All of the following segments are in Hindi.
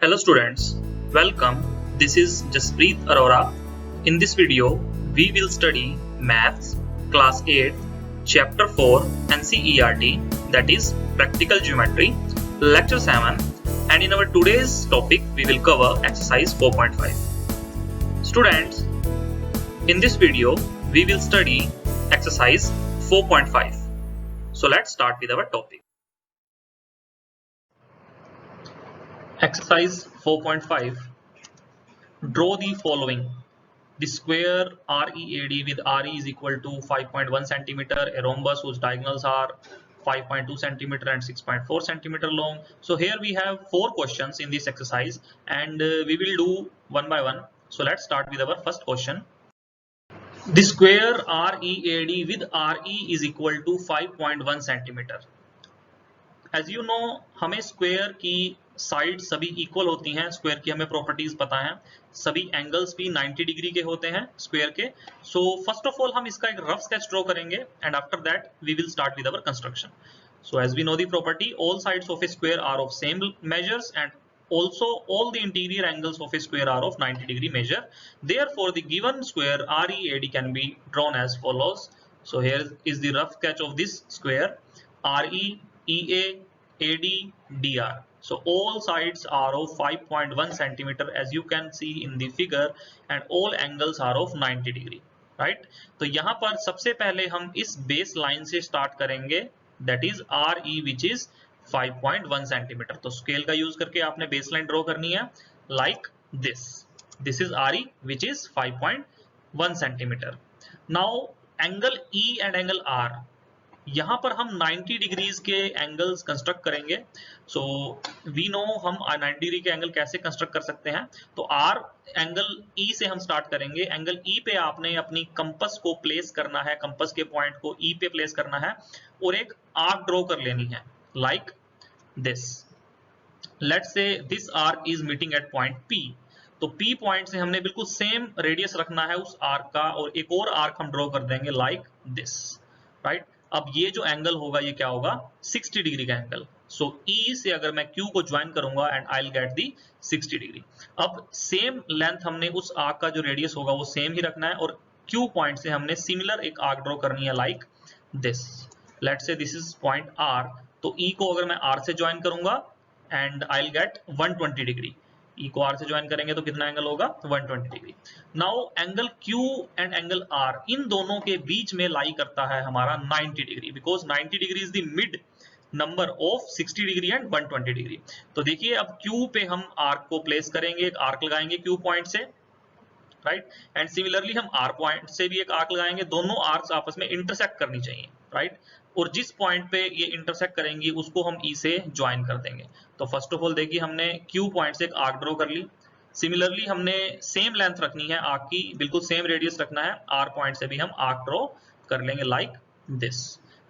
Hello students, welcome. This is Jaspreet Arora. In this video, we will study Maths, Class 8, Chapter 4 NCERT, that is Practical Geometry, Lecture 7, and in our today's topic, we will cover Exercise 4.5. Students, in this video, we will study Exercise 4.5. So let's start with our topic. Exercise 4.5. Draw the following. The square READ with RE is equal to 5.1 centimeter, a rhombus whose diagonals are 5.2 centimeter and 6.4 centimeter long. So here we have 4 questions in this exercise and we will do one by one. So let's start with our first question. The square READ with RE is equal to 5.1 centimeter. As you know, हमें स्क्वायर की साइड सभी इक्वल होती हैं, स्क्वायर की हमें प्रॉपर्टीज पता है, सभी एंगल्स भी 90 डिग्री के होते हैं स्क्वायर के. सो फर्स्ट ऑफ ऑल हम इसका एक रफ स्केच ड्रॉ करेंगे and after that we will start with our construction. So as we know the property, all sides of a square are of same measures and also all the interior angles of a square are of 90 degree measure. Therefore the given square READ can be drawn as follows. So here is the rough sketch of this square REEA AD DR. So all sides are of 5.1 centimeter as you can see in the figure and all angles are of 90 degree, right? तो यहाँ पर सबसे पहले हम इस बेस लाइन से स्टार्ट करेंगे, that is RE which is 5.1 centimeter. तो स्केल का यूज करके आपने बेस लाइन ड्रॉ करनी है like this. This is RE which is 5.1 centimeter. Now angle E and angle R, यहाँ पर हम 90 डिग्रीज के एंगल्स कंस्ट्रक्ट करेंगे. सो वी नो हम 90 डिग्री के एंगल कैसे कंस्ट्रक्ट कर सकते हैं. तो आर एंगल ई से हम स्टार्ट करेंगे. एंगल ई पे आपने अपनी कंपस को प्लेस करना है, कंपस के पॉइंट को ई पे प्लेस करना है और एक आर्क ड्रॉ कर लेनी है like this. Let's say this arc is meeting at point P. तो पी पॉइंट से हमने बिल्कुल सेम रेडियस रखना है उस आर्क का और एक और आर्क हम ड्रॉ कर देंगे लाइक दिस, राइट. अब ये जो एंगल होगा ये क्या होगा, 60 डिग्री का एंगल. सो E से अगर मैं Q को ज्वाइन करूंगा and I will get the 60 degree. अब सेम लेंथ हमने उस आर्क का जो रेडियस होगा वो सेम ही रखना है और Q पॉइंट से हमने सिमिलर एक आर्क ड्रॉ करनी है like this. Let's say this is point R. तो E को अगर मैं R से ज्वाइन करूंगा and I will get 120 degree. E को R से ज्वाइन करेंगे तो कितना एंगल होगा, 120 degree. Now angle Q and angle R इन दोनों के बीच में लाई करता है हमारा 90 degree, because 90 degree is the mid number of 60 degree and 120 degree. तो देखिए अब Q पे हम आर्क को प्लेस करेंगे, एक आर्क लगाएंगे Q पॉइंट से, राइट. एंड सिमिलरली हम R पॉइंट से भी एक आर्क लगाएंगे. दोनों आर्क्स आपस में इंटरसेक्ट करनी चाहिए, राइट. और जिस पॉइंट पे ये इंटरसेक्ट करेंगी उसको हम E से ज्वाइन कर देंगे. तो फर्स्ट ऑफ ऑल देखिए हमने Q पॉइंट से एक आर्क ड्रॉ कर ली. सिमिलरली हमने सेम लेंथ रखनी है आर्क की, बिल्कुल सेम रेडियस रखना है. R पॉइंट से भी हम आर्क ड्रॉ कर लेंगे लाइक दिस.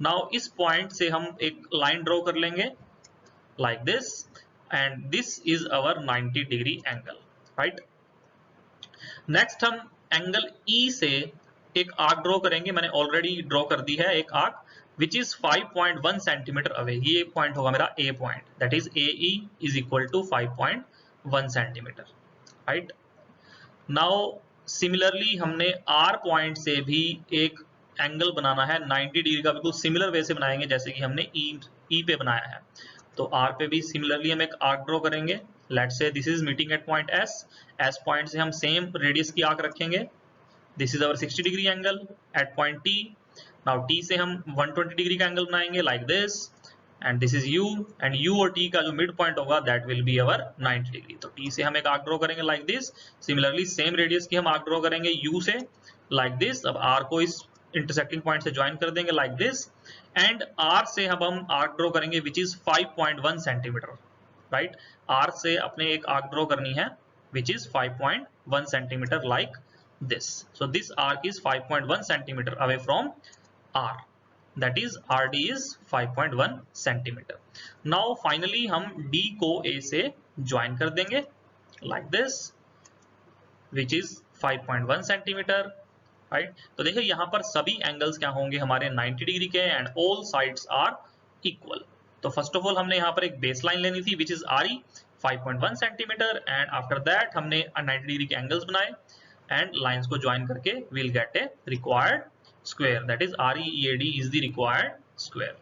नाउ इस पॉइंट से हम एक लाइन ड्रॉ कर लेंगे like this and this is our 90 degree angle, right. Next हम एंगल E से एक आर्क ड्रॉ करेंगे. मैंने ऑलरेडी ड्रॉ कर दी है एक arc which is 5.1 centimeter away. ये पॉइंट होगा मेरा A point, that is AE is equal to 5.1 centimeter, right. Now similarly हमने R पॉइंट से भी एक एंगल बनाना है 90 डिग्री का, बिल्कुल सिमिलर वे से बनाएंगे जैसे कि हमने E पे बनाया है. तो R पे भी सिमिलरली हम एक आर्क ड्रॉ करेंगे. Let's say this is meeting at point S. S point से हम सेम रेडियस की आर्क रखेंगे. This is our 60 degree angle at point T. Now T से हम 120 डिग्री का एंगल बनाएंगे like this and this is U and U और T का जो मिड पॉइंट होगा that will be our 90 degree. तो T से हम एक आर्क ड्रॉ करेंगे like this. Similarly same radius की हम आर्क ड्रॉ करेंगे U से लाइक दिस. अब R को इस इंटरसेक्टिंग पॉइंट से ज्वाइन कर देंगे लाइक दिस एंड R से अब हम आर्क ड्रॉ करेंगे which is 5.1 centimetre, right. R से अपने एक आर्क ड्रॉ करनी है which is 5.1 centimetre like this. So this arc is 5.1 centimeter away from R, that is RD is 5.1 centimeter. Now finally हम D को A से join कर देंगे like this which is 5.1 centimeter, right. तो देखिए यहाँ पर सभी एंगल्स क्या होंगे हमारे 90 डिग्री के and all sides are equal. तो फर्स्ट ऑफ ऑल हमने यहाँ पर एक बेस लाइन लेनी थी which is RE. 5.1 centimetre and after that हमने 90 डिग्री के एंगल्स बनाए एंड लाइंस को ज्वाइन करके we'll get a required square, that is READ is the required square.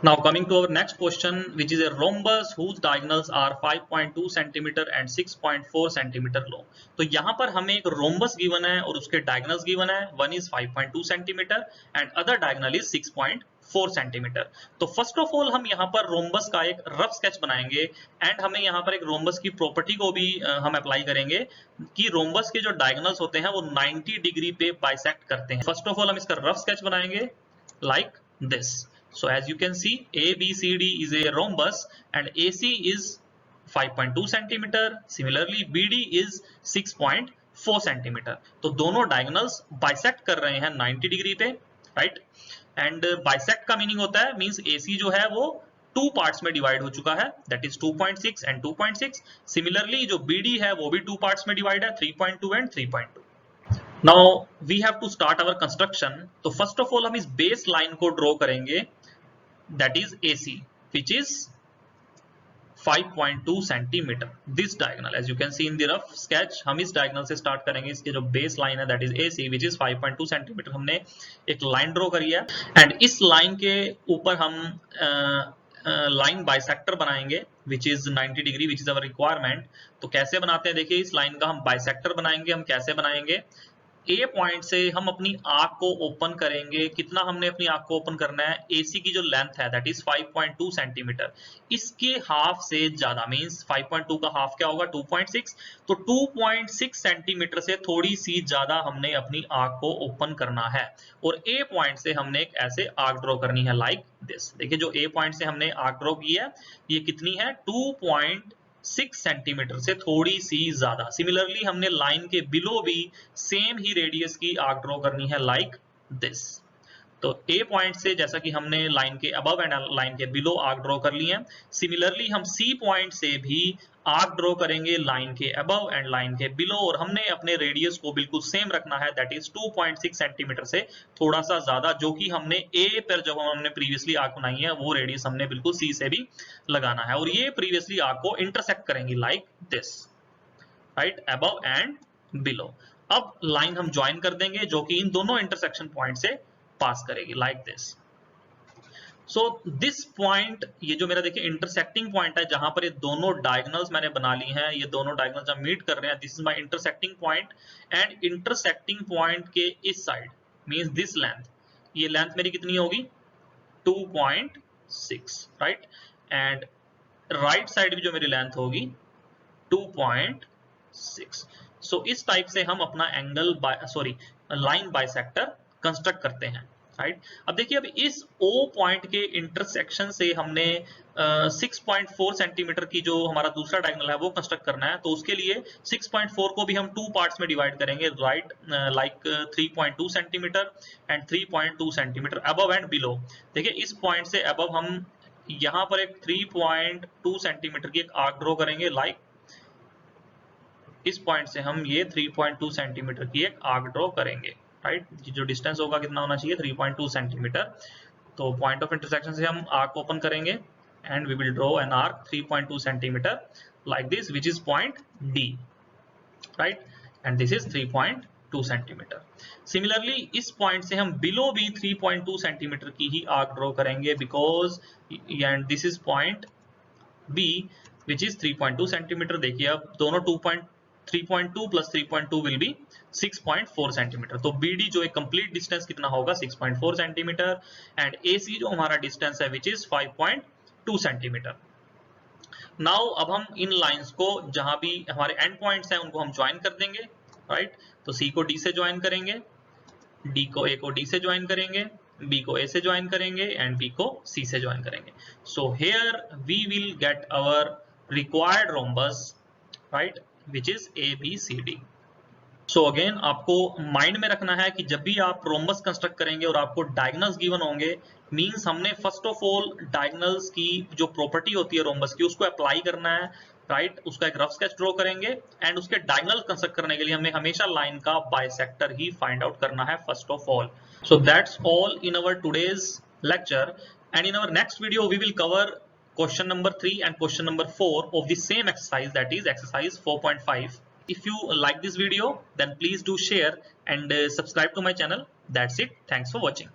Now coming to our next question, which is a rhombus whose diagonals are 5.2 centimeter and 6.4 centimeter long. तो यहाँ पर हमें एक rhombus given है और उसके diagonals given है. One is 5.2 centimeter and other diagonal is 6.4 centimeter. तो first of all हम यहाँ पर rhombus का एक rough sketch बनाएंगे and हमें यहाँ पर एक rhombus की property को भी हम apply करेंगे कि rhombus के जो diagonals होते हैं वो 90 डिग्री पे bisect करते हैं. First of all हम इसका rough sketch बनाएंगे like this. So as you can see, ABCD is a rhombus and AC is 5.2 centimeter. Similarly, BD is 6.4 centimeter. तो दोनों diagonals bisect कर रहे हैं 90 डिग्री पे, right? And bisect का meaning होता है means AC जो है वो 2 parts में divide हो चुका है, that is 2.6 and 2.6. Similarly, जो BD है वो भी 2 parts में divide है, 3.2 and 3.2. Now we have to start our construction. तो first of all हम इस base line को draw करेंगे, that is AC, which is 5.2 centimeter. This diagonal, as you can see in the rough sketch, हम इस diagonal से start करेंगे. इसके जो base line है that is AC, which is 5.2 centimeter. हमने एक line draw करी है and इस line के ऊपर हम line bisector बनाएंगे, which is 90 degree, which is our requirement. तो कैसे बनाते हैं देखिए, इस line का हम bisector बनाएंगे. हम कैसे बनाएंगे, A पॉइंट से हम अपनी आर्क को ओपन करेंगे. कितना हमने अपनी आर्क को ओपन करना है, AC की जो लेंथ है दैट इज 5.2 सेंटीमीटर, इसके हाफ से ज्यादा मींस 5.2 का हाफ क्या होगा 2.6. तो 2.6 सेंटीमीटर से थोड़ी सी ज्यादा हमने अपनी आर्क को ओपन करना है और A पॉइंट से हमने एक ऐसे आर्क ड्रॉ करनी है लाइक दिस. देखिए जो A पॉइंट से हमने आर्क ड्रॉ की है ये कितनी है 2.6 सेंटीमीटर से थोड़ी सी ज्यादा. सिमिलरली हमने लाइन के बिलो भी सेम ही रेडियस की आर्क ड्रॉ करनी है लाइक दिस. तो A पॉइंट से जैसा कि हमने लाइन के अबव एंड लाइन के बिलो आर्क ड्रॉ कर ली है, सिमिलरली हम C पॉइंट से भी आर्क ड्रॉ करेंगे लाइन के अबव एंड लाइन के बिलो और हमने अपने रेडियस को बिल्कुल सेम रखना है दैट इज 2.6 सेंटीमीटर से थोड़ा सा ज्यादा, जो कि हमने A पर जब हमने प्रीवियसली आर्क बनाई है वो रेडियस हमने बिल्कुल C से भी लगाना है और ये प्रीवियसली आर्क को इंटरसेक्ट करेंगी like this, right, above and below. अब लाइन हम ज्वाइन कर देंगे जो कि इन दोनों इंटरसेक्शन पॉइंट से पास करेगी like this. So this point, ये जो मेरा देखिए इंटरसेक्टिंग पॉइंट है जहां पर ये दोनों डायगोनल्स मैंने बना ली हैं, ये दोनों डायगोनल्स जब मीट कर रहे हैं, this is my intersecting point and intersecting point के इस साइड मींस दिस लेंथ, ये लेंथ मेरी कितनी होगी 2.6, राइट, एंड राइट साइड भी जो मेरी लेंथ होगी 2.6. सो इस टाइप से हम अपना एंगल लाइन बाइसेक्टर कंस्ट्रक्ट करते हैं, राइट. अब देखिए अब इस O पॉइंट के इंटरसेक्शन से हमने 6.4 सेंटीमीटर की जो हमारा दूसरा डायगोनल है वो कंस्ट्रक्ट करना है. तो उसके लिए 6.4 को भी हम 2 पार्ट्स में डिवाइड करेंगे, right, like 3.2 centimetre and 3.2 centimetre above and below. देखिए इस पॉइंट से अबव हम यहाँ पर एक 3.2 सेंटीमीटर की एक आर्क ड्रॉ करेंगे लाइक इस पॉइंट से हम ये 3.2 सेंटीमीटर की एक आर्क ड्रॉ करेंगे, राइट. जो डिस्टेंस होगा कितना होना चाहिए 3.2 सेंटीमीटर. तो पॉइंट ऑफ इंटरसेक्शन से हम आर्क ओपन करेंगे and we will draw an arc 3.2 centimetre like this which is point D, right, and this is 3.2 centimetre. Similarly इस पॉइंट से हम बिलो भी 3.2 सेंटीमीटर की ही आर्क ड्रॉ करेंगे because and this is point B which is 3.2 centimetre. देखिए अब दोनों 3.2 प्लस 3.2 विल बी 6.4 सेंटीमीटर. तो BD जो एक कंप्लीट डिस्टेंस कितना होगा 6.4 सेंटीमीटर एंड AC जो हमारा डिस्टेंस है विच इज 5.2 सेंटीमीटर. नाउ अब हम इन लाइंस को जहां भी हमारे एंड पॉइंट्स हैं उनको हम ज्वाइन कर देंगे, राइट. तो C को D से ज्वाइन करेंगे, D को A को D से ज्वाइन करेंगे, B को A से ज्वाइन करेंगे एंड B को C से ज्वाइन करेंगे. So here we will get our required rhombus, right, which is ABCD. So again आपको माइंड में रखना है कि जब भी आप रोम्बस कंस्ट्रक्ट करेंगे और आपको डायगोनल्स गिवन होंगे मींस हमने फर्स्ट ऑफ ऑल डायगोनल्स की जो प्रॉपर्टी होती है रोम्बस की उसको अप्लाई करना है, राइट. उसका एक रफ स्केच ड्रॉ करेंगे एंड उसके डायगोनल कंस्ट्रक्ट करने के लिए हमें हमेशा लाइन का बाइसेक्टर ही फाइंड आउट करना है first of all. So that's all in our today's lecture and in our next video we will cover question number 3 and question number 4 of the same exercise, that is exercise 4.5. If you like this video, then please do share and subscribe to my channel. That's it. Thanks for watching.